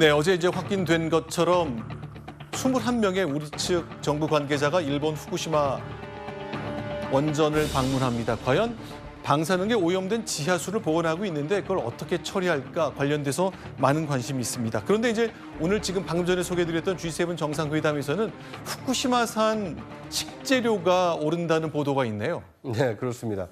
네, 어제 이제 확인된 것처럼 21명의 우리 측 정부 관계자가 일본 후쿠시마 원전을 방문합니다. 과연 방사능에 오염된 지하수를 보관하고 있는데 그걸 어떻게 처리할까 관련돼서 많은 관심이 있습니다. 그런데 이제 오늘 지금 방금 전에 소개해드렸던 G7 정상회담에서는 후쿠시마산 식재료가 오른다는 보도가 있네요. 네, 그렇습니다.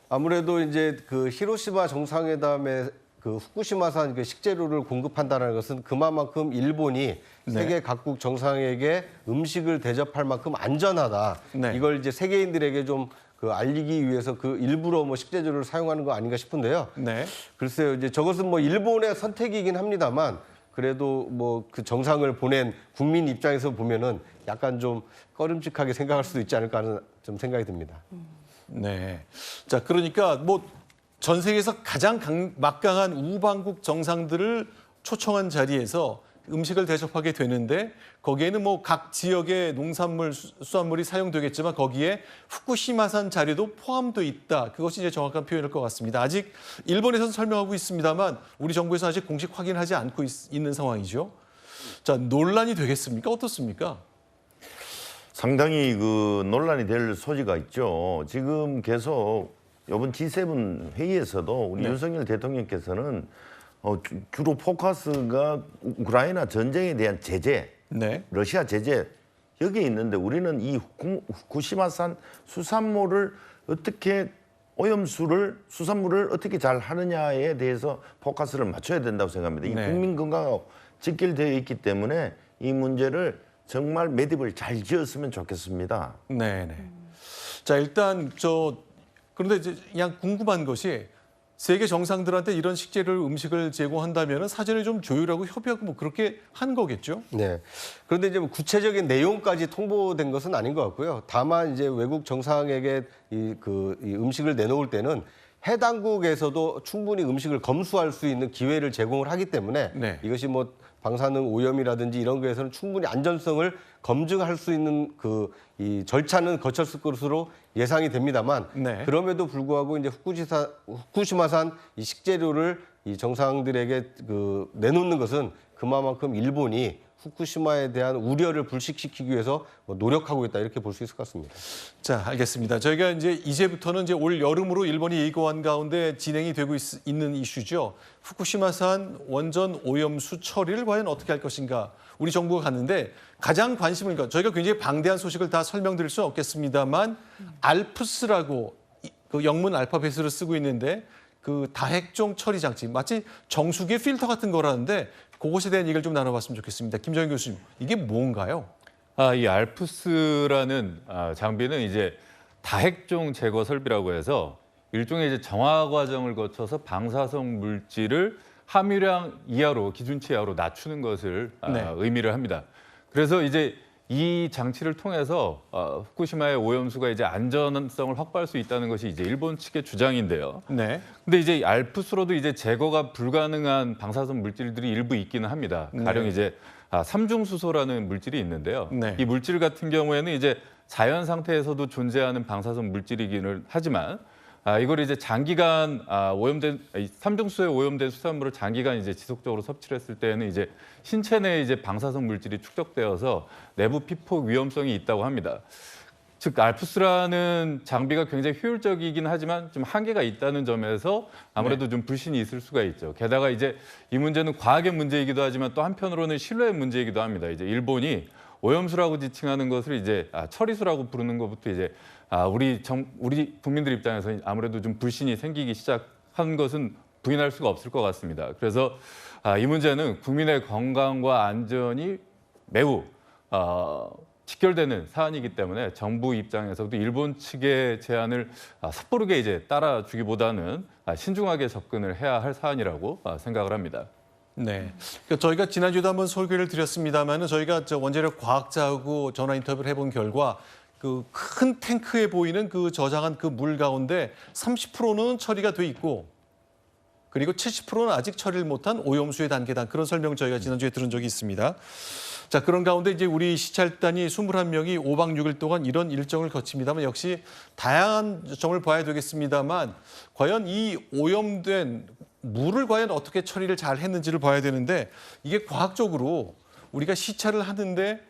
아무래도 이제 그 히로시마 정상회담에 그 후쿠시마산 그 식재료를 공급한다는 것은 그만큼 일본이 세계 각국 정상에게 음식을 대접할 만큼 안전하다. 네. 이걸 이제 세계인들에게 좀 그 알리기 위해서 그 일부러 뭐 식재료를 사용하는 거 아닌가 싶은데요. 네. 글쎄요, 이제 저것은 뭐 일본의 선택이긴 합니다만 그래도 뭐 그 정상을 보낸 국민 입장에서 보면은 약간 좀 꺼림칙하게 생각할 수도 있지 않을까 하는 좀 생각이 듭니다. 네. 자, 그러니까 뭐 전 세계에서 가장 막강한 우방국 정상들을 초청한 자리에서 음식을 대접하게 되는데 거기에는 뭐 각 지역의 농산물, 수산물이 사용되겠지만 거기에 후쿠시마산 자료도 포함돼 있다. 그것이 이제 정확한 표현일 것 같습니다. 아직 일본에서는 설명하고 있습니다만 우리 정부에서 아직 공식 확인하지 않고 있는 상황이죠. 자, 논란이 되겠습니까? 어떻습니까? 상당히 그 논란이 될 소지가 있죠. 지금 계속 이번 G7 회의에서도 우리 윤석열 대통령께서는 주로 포커스가 우크라이나 전쟁에 대한 제재, 네. 러시아 제재 여기에 있는데 우리는 이 후쿠시마산 수산물을 어떻게 수산물을 어떻게 잘 하느냐에 대해서 포커스를 맞춰야 된다고 생각합니다. 이 네. 국민 건강하고 직결되어 있기 때문에 이 문제를 정말 매듭을 잘 지었으면 좋겠습니다. 네, 네. 자, 일단 그런데 이제 그냥 궁금한 것이 세계 정상들한테 이런 식재료를 음식을 제공한다면 사전에 좀 조율하고 협의하고 뭐 그렇게 한 거겠죠? 네. 그런데 이제 뭐 구체적인 내용까지 통보된 것은 아닌 것 같고요. 다만 이제 외국 정상에게 이 음식을 내놓을 때는 해당국에서도 충분히 음식을 검수할 수 있는 기회를 제공을 하기 때문에 네. 이것이 뭐 방사능 오염이라든지 이런 거에서는 충분히 안전성을 검증할 수 있는 이 절차는 거쳤을 것으로 예상이 됩니다만 네. 그럼에도 불구하고 이제 후쿠시마산 이 식재료를 이 정상들에게 내놓는 것은 그만큼 일본이 후쿠시마에 대한 우려를 불식시키기 위해서 노력하고 있다 이렇게 볼 수 있을 것 같습니다. 자, 알겠습니다. 저희가 이제부터는 올 여름으로 일본이 예고한 가운데 진행이 되고 있는 이슈죠. 후쿠시마산 원전 오염수 처리를 과연 어떻게 할 것인가. 우리 정부가 갔는데 가장 관심을 저희가 굉장히 방대한 소식을 다 설명드릴 수는 없겠습니다만 알프스라고 그 영문 알파벳으로 쓰고 있는데 그 다핵종 처리 장치 마치 정수기의 필터 같은 거라는데 그것에 대한 얘기를 좀 나눠봤으면 좋겠습니다. 김정인 교수님, 이게 뭔가요? 이 알프스라는 장비는 이제 다핵종 제거 설비라고 해서 일종의 이제 정화 과정을 거쳐서 방사성 물질을 함유량 이하로 기준치 이하로 낮추는 것을 네. 의미를 합니다. 그래서 이제 이 장치를 통해서 후쿠시마의 오염수가 이제 안전성을 확보할 수 있다는 것이 이제 일본 측의 주장인데요. 네. 근데 이제 알프스로도 이제 제거가 불가능한 방사성 물질들이 일부 있기는 합니다. 가령 네. 이제 삼중수소라는 물질이 있는데요. 네. 이 물질 같은 경우에는 이제 자연 상태에서도 존재하는 방사성 물질이기는 하지만 이걸 이제 장기간 삼중수소에 오염된 수산물을 장기간 이제 지속적으로 섭취를 했을 때에는 이제 신체 내에 이제 방사성 물질이 축적되어서 내부 피폭 위험성이 있다고 합니다. 즉 알프스라는 장비가 굉장히 효율적이긴 하지만 좀 한계가 있다는 점에서 아무래도 좀 불신이 있을 수가 있죠. 게다가 이제 이 문제는 과학의 문제이기도 하지만 또 한편으로는 신뢰의 문제이기도 합니다. 이제 일본이 오염수라고 지칭하는 것을 이제 처리수라고 부르는 것부터 이제 우리 국민들 입장에서 아무래도 좀 불신이 생기기 시작한 것은 부인할 수가 없을 것 같습니다. 그래서 이 문제는 국민의 건강과 안전이 매우 직결되는 사안이기 때문에 정부 입장에서도 일본 측의 제안을 섣부르게 이제 따라주기보다는 신중하게 접근을 해야 할 사안이라고 생각을 합니다. 네. 그러니까 저희가 지난주에도 한번 소개를 드렸습니다만 저희가 원자력 과학자하고 전화 인터뷰를 해본 결과 그 큰 탱크에 보이는 그 저장한 그 물 가운데 30%는 처리가 돼 있고 그리고 70%는 아직 처리를 못한 오염수의 단계다. 그런 설명 저희가 지난주에 들은 적이 있습니다. 자, 그런 가운데 이제 우리 시찰단이 21명이 5박 6일 동안 이런 일정을 거칩니다만 역시 다양한 점을 봐야 되겠습니다만 과연 이 오염된 물을 과연 어떻게 처리를 잘 했는지를 봐야 되는데 이게 과학적으로 우리가 시찰을 하는데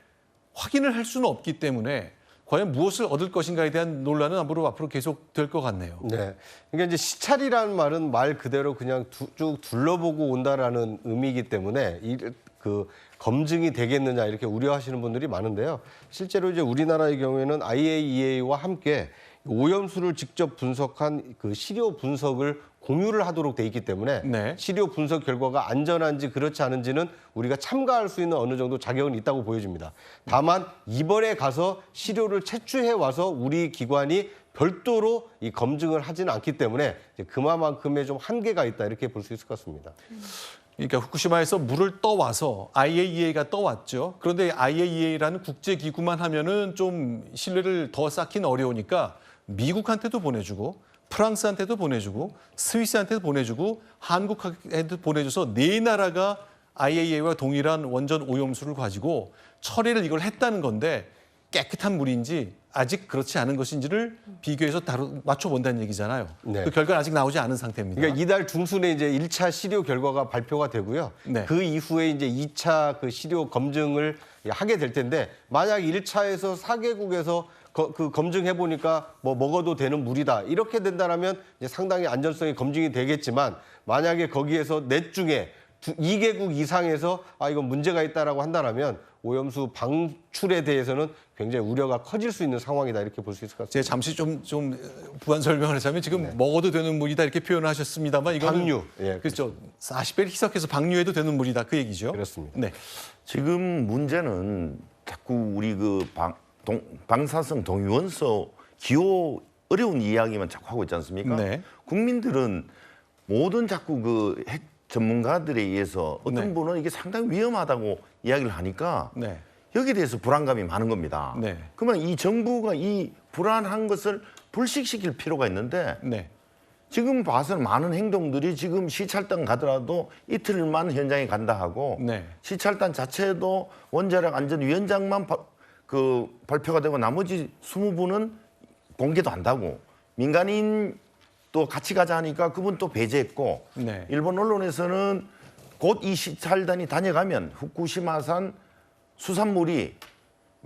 확인을 할 수는 없기 때문에 과연 무엇을 얻을 것인가에 대한 논란은 앞으로 계속 될 것 같네요. 네. 그러니까 이제 시찰이라는 말은 말 그대로 그냥 쭉 둘러보고 온다라는 의미이기 때문에 그 검증이 되겠느냐 이렇게 우려하시는 분들이 많은데요. 실제로 이제 우리나라의 경우에는 IAEA와 함께 오염수를 직접 분석한 그 시료 분석을 공유를 하도록 돼 있기 때문에 네. 시료 분석 결과가 안전한지 그렇지 않은지는 우리가 참가할 수 있는 어느 정도 자격은 있다고 보여집니다. 다만 이번에 가서 시료를 채취해 와서 우리 기관이 별도로 이 검증을 하지는 않기 때문에 이제 그만큼의 좀 한계가 있다 이렇게 볼 수 있을 것 같습니다. 그러니까 후쿠시마에서 물을 떠와서 IAEA가 떠왔죠. 그런데 IAEA라는 국제기구만 하면은 좀 신뢰를 더 쌓기는 어려우니까 미국한테도 보내주고 프랑스한테도 보내주고 스위스한테도 보내주고 한국한테도 보내줘서 네 나라가 IAEA와 동일한 원전 오염수를 가지고 처리를 이걸 했다는 건데 깨끗한 물인지 아직 그렇지 않은 것인지를 비교해서 맞춰본다는 얘기잖아요. 네. 그 결과는 아직 나오지 않은 상태입니다. 그러니까 이달 중순에 이제 1차 시료 결과가 발표가 되고요. 네. 그 이후에 이제 2차 그 시료 검증을 하게 될 텐데 만약 1차에서 4개국에서 그 검증해 보니까 뭐 먹어도 되는 물이다. 이렇게 된다라면 이제 상당히 안전성이 검증이 되겠지만 만약에 거기에서 넷 중에 2개국 이상에서 이건 문제가 있다라고 한다라면 오염수 방출에 대해서는 굉장히 우려가 커질 수 있는 상황이다 이렇게 볼 수 있을 것 같습니다. 제가 잠시 좀 부연 설명을 하자면 지금 먹어도 되는 물이다 이렇게 표현을 하셨습니다만 이거는 방류. 예, 그렇죠. 40배를 희석해서 방류해도 되는 물이다 그 얘기죠. 그렇습니다. 네. 지금 문제는 자꾸 우리 그 방사성 동위원소 기호 어려운 이야기만 자꾸 하고 있지 않습니까? 네. 국민들은 모든 자꾸 그 핵 전문가들에 의해서 어떤 네. 분은 이게 상당히 위험하다고 이야기를 하니까 네. 여기에 대해서 불안감이 많은 겁니다. 네. 그러면 이 정부가 이 불안한 것을 불식시킬 필요가 있는데 네. 지금 봐서는 많은 행동들이 지금 시찰단 가더라도 이틀만 현장에 간다 하고 네. 시찰단 자체도 원자력 안전위원장만 발표가 되고 나머지 20분은 공개도 한다고 민간인 또 같이 가자 하니까 그분 또 배제했고 네. 일본 언론에서는 곧 이 시찰단이 다녀가면 후쿠시마산 수산물이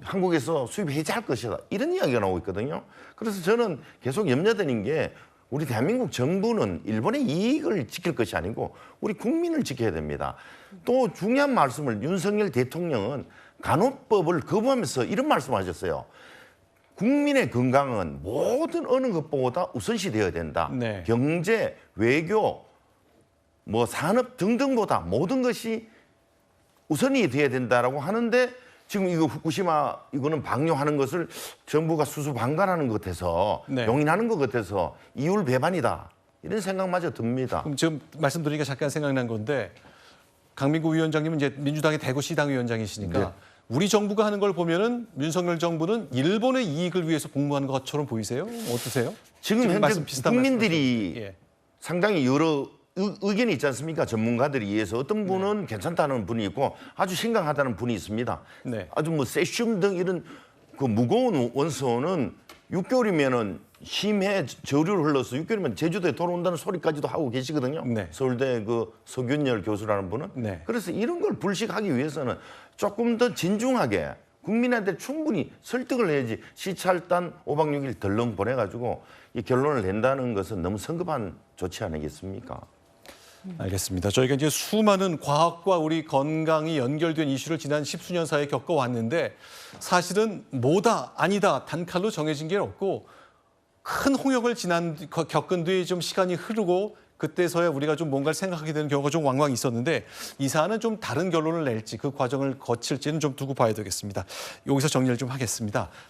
한국에서 수입 해제할 것이다 이런 이야기가 나오고 있거든요. 그래서 저는 계속 염려되는 게 우리 대한민국 정부는 일본의 이익을 지킬 것이 아니고 우리 국민을 지켜야 됩니다. 또 중요한 말씀을 윤석열 대통령은 간호법을 거부하면서 이런 말씀을 하셨어요. 국민의 건강은 모든 어느 것보다 우선시 되어야 된다. 네. 경제, 외교, 뭐 산업 등등보다 모든 것이 우선이 돼야 된다라고 하는데 지금 이거 후쿠시마 이거는 방류하는 것을 정부가 수수방관하는 것 같아서 네. 용인하는 것 같아서 이율 배반이다. 이런 생각마저 듭니다. 그럼 지금 말씀드리니까 잠깐 생각난 건데 강민구 위원장님은 이제 민주당의 대구시당 위원장이시니까 네. 우리 정부가 하는 걸 보면은 윤석열 정부는 일본의 이익을 위해서 공부하는 것처럼 보이세요? 어떠세요? 지금 현재 말씀 비슷한 국민들이 말씀하셨어요. 예. 상당히 여러 의견이 있지 않습니까? 전문가들에 의해서 어떤 분은 괜찮다는 분이 있고 아주 심각하다는 분이 있습니다. 네. 아주 뭐 세슘 등 이런 그 무거운 원소는 6개월이면은 심해 저류를 흘러서 6개월이면 제주도에 돌아온다는 소리까지도 하고 계시거든요. 네. 서울대 그 서균열 교수라는 분은. 네. 그래서 이런 걸 불식하기 위해서는 조금 더 진중하게 국민한테 충분히 설득을 해야지 시찰단 5박 6일 덜렁 보내가지고 이 결론을 낸다는 것은 너무 성급한 조치 아니겠습니까? 알겠습니다. 저희가 이제 수많은 과학과 우리 건강이 연결된 이슈를 지난 십수년 사이에 겪어왔는데 사실은 뭐다 아니다 단칼로 정해진 게 없고 큰 홍역을 겪은 뒤에 좀 시간이 흐르고 그때서야 우리가 좀 뭔가를 생각하게 되는 경우가 좀 왕왕 있었는데 이 사안은 좀 다른 결론을 낼지 그 과정을 거칠지는 좀 두고 봐야 되겠습니다. 여기서 정리를 좀 하겠습니다.